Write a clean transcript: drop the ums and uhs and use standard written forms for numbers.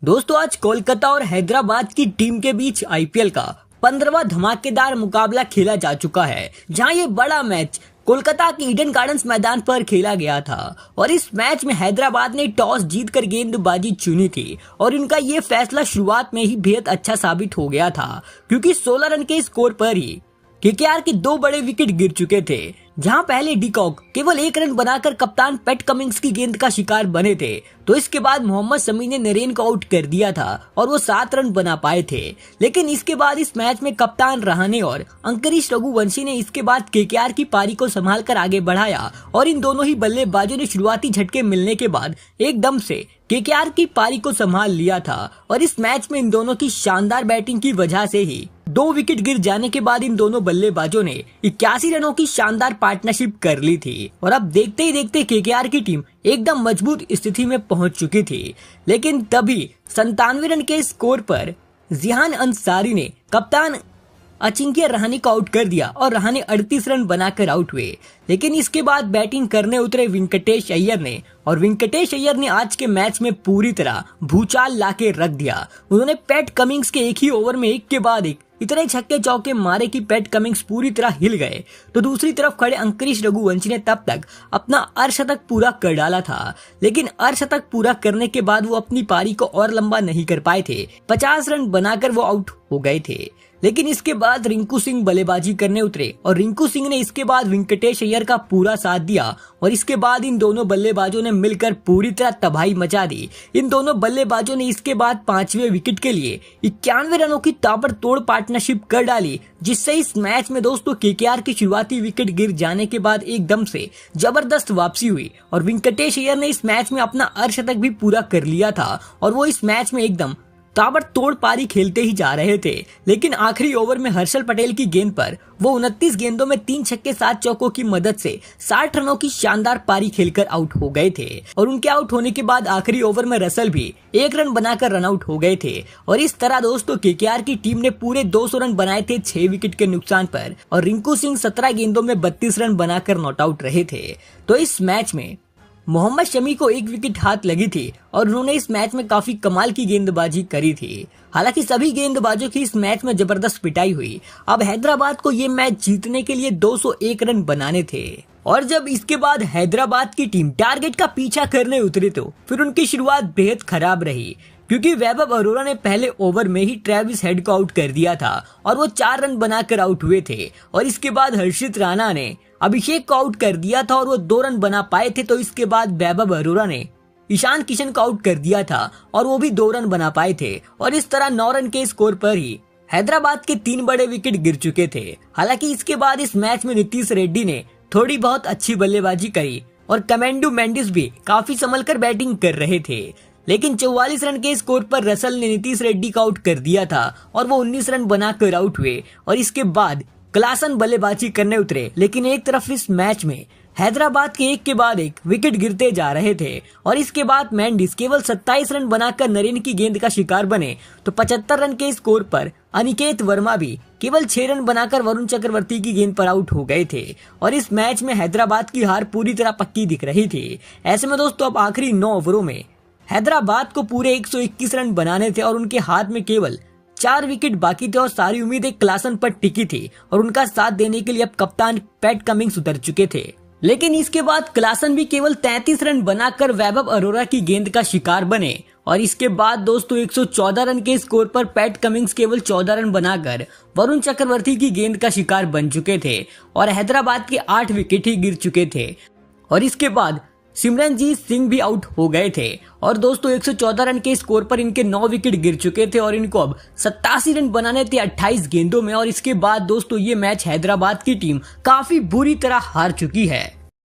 दोस्तों आज कोलकाता और हैदराबाद की टीम के बीच आईपीएल का 15वां धमाकेदार मुकाबला खेला जा चुका है, जहां ये बड़ा मैच कोलकाता के ईडन गार्डन्स मैदान पर खेला गया था। और इस मैच में हैदराबाद ने टॉस जीतकर गेंदबाजी चुनी थी और इनका ये फैसला शुरुआत में ही बेहद अच्छा साबित हो गया था, क्योंकि 16 रन के स्कोर पर ही केकेआर के 2 बड़े विकेट गिर चुके थे। जहां पहले डिकॉक केवल 1 रन बनाकर कप्तान पैट कमिंस की गेंद का शिकार बने थे, तो इसके बाद मोहम्मद शमी ने नरेन को आउट कर दिया था और वो 7 रन बना पाए थे। लेकिन इसके बाद इस मैच में कप्तान रहाणे और अंकुरिश रघुवंशी ने इसके बाद केकेआर की पारी को संभालकर आगे बढ़ाया और इन दोनों ही बल्लेबाजों ने शुरुआती झटके मिलने के बाद एकदम से केकेआर की पारी को संभाल लिया था। और इस मैच में इन दोनों की शानदार बैटिंग की वजह से ही 2 विकेट गिर जाने के बाद इन दोनों बल्लेबाजों ने 81 रनों की शानदार पार्टनरशिप कर ली थी। और अब देखते ही देखते केकेआर की टीम एकदम मजबूत स्थिति में पहुंच चुकी थी। लेकिन तभी 97 रन के स्कोर पर जिहान अंसारी ने कप्तान अजिंक्य रहाणे को आउट कर दिया और रहाणे 38 रन बनाकर आउट हुए। लेकिन इसके बाद बैटिंग करने उतरे वेंकटेश अय्यर ने, और वेंकटेश अय्यर ने आज के मैच में पूरी तरह भूचाल लाके रख दिया। उन्होंने पैट कमिंस के एक ही ओवर में एक के बाद एक इतने छक्के चौके मारे कि पैट कमिंस पूरी तरह हिल गए। तो दूसरी तरफ खड़े अंकुरिश रघुवंशी ने तब तक अपना अर्धशतक पूरा कर डाला था, लेकिन अर्धशतक पूरा करने के बाद वो अपनी पारी को और लंबा नहीं कर पाए थे। 50 रन बनाकर वो आउट हो गए थे। लेकिन इसके बाद रिंकू सिंह बल्लेबाजी करने उतरे और रिंकू सिंह ने इसके बाद वेंकटेश अय्यर का पूरा साथ दिया और इसके बाद इन दोनों बल्लेबाजों ने मिलकर पूरी तरह तबाही मचा दी। इन दोनों बल्लेबाजों ने इसके बाद 5वें विकेट के लिए 91 रनों की ताबड़तोड़ पार्टनरशिप कर डाली, जिससे इस मैच में दोस्तों केकेआर की शुरुआती विकेट गिर जाने के बाद एकदम से जबरदस्त वापसी हुई और वेंकटेश अय्यर ने इस मैच में अपना अर्धशतक भी पूरा कर लिया था और वो इस मैच में एकदम ताबड़तोड़ पारी खेलते ही जा रहे थे। लेकिन आखिरी ओवर में हर्षल पटेल की गेंद पर वो 29 गेंदों में 3 छक्के 7 चौकों की मदद से 60 रनों की शानदार पारी खेलकर आउट हो गए थे। और उनके आउट होने के बाद आखिरी ओवर में रसल भी 1 रन बनाकर रन आउट हो गए थे। और इस तरह दोस्तों केकेआर की टीम ने पूरे 200 रन बनाए थे 6 विकेट के नुकसान पर और रिंकू सिंह 17 गेंदों में 32 रन बनाकर नॉट आउट रहे थे। तो इस मैच में मोहम्मद शमी को 1 विकेट हाथ लगी थी और उन्होंने इस मैच में काफी कमाल की गेंदबाजी करी थी। हालांकि सभी गेंदबाजों की इस मैच में जबरदस्त पिटाई हुई। अब हैदराबाद को ये मैच जीतने के लिए 201 रन बनाने थे। और जब इसके बाद हैदराबाद की टीम टारगेट का पीछा करने उतरी तो फिर उनकी शुरुआत बेहद खराब रही, क्योंकि वैभव अरोड़ा ने पहले ओवर में ही ट्रेविस हेड को आउट कर दिया था और वो 4 रन बनाकर आउट हुए थे। और इसके बाद हर्षित राणा ने अभिषेक को आउट कर दिया था और वो 2 रन बना पाए थे। तो इसके बाद वैभव अरोड़ा ने ईशान किशन को आउट कर दिया था और वो भी 2 रन बना पाए थे। और इस तरह 9 रन के स्कोर पर ही हैदराबाद के 3 बड़े विकेट गिर चुके थे। हालांकि इसके बाद इस मैच में नीतीश रेड्डी ने थोड़ी बहुत अच्छी बल्लेबाजी करी और कमेंडू मेंडिस भी काफी संभल कर बैटिंग कर रहे थे। लेकिन 44 रन के स्कोर पर रसल ने नीतीश रेड्डी को आउट कर दिया था और वो 19 रन बनाकर आउट हुए। और इसके बाद क्लासन बल्लेबाजी करने उतरे। लेकिन एक तरफ इस मैच में हैदराबाद के एक के बाद एक विकेट गिरते जा रहे थे और इसके बाद मेंडिस केवल 27 रन बनाकर नरेन की गेंद का शिकार बने। तो 75 रन के स्कोर पर अनिकेत वर्मा भी केवल 6 रन बनाकर वरुण चक्रवर्ती की गेंद पर आउट हो गए थे। और इस मैच में हैदराबाद की हार पूरी तरह पक्की दिख रही थी। ऐसे में दोस्तों अब आखिरी 9 ओवरों में हैदराबाद को पूरे 121 रन बनाने थे और उनके हाथ में केवल 4 विकेट बाकी थे और सारी उम्मीदें क्लासन पर टिकी थी और उनका साथ देने के लिए अब कप्तान पैट कमिंस उतर चुके थे। लेकिन इसके बाद क्लासन भी केवल 33 रन बनाकर वैभव अरोड़ा की गेंद का शिकार बने। और इसके बाद दोस्तों 114 रन के स्कोर पर पैट कमिंस केवल 14 रन बनाकर वरुण चक्रवर्ती की गेंद का शिकार बन चुके थे और हैदराबाद के 8 विकेट ही गिर चुके थे। और इसके बाद सिमरनजीत सिंह भी आउट हो गए थे और दोस्तों 114 रन के स्कोर पर इनके 9 विकेट गिर चुके थे और इनको अब 87 रन बनाने थे 28 गेंदों में। और इसके बाद दोस्तों ये मैच हैदराबाद की टीम काफी बुरी तरह हार चुकी है।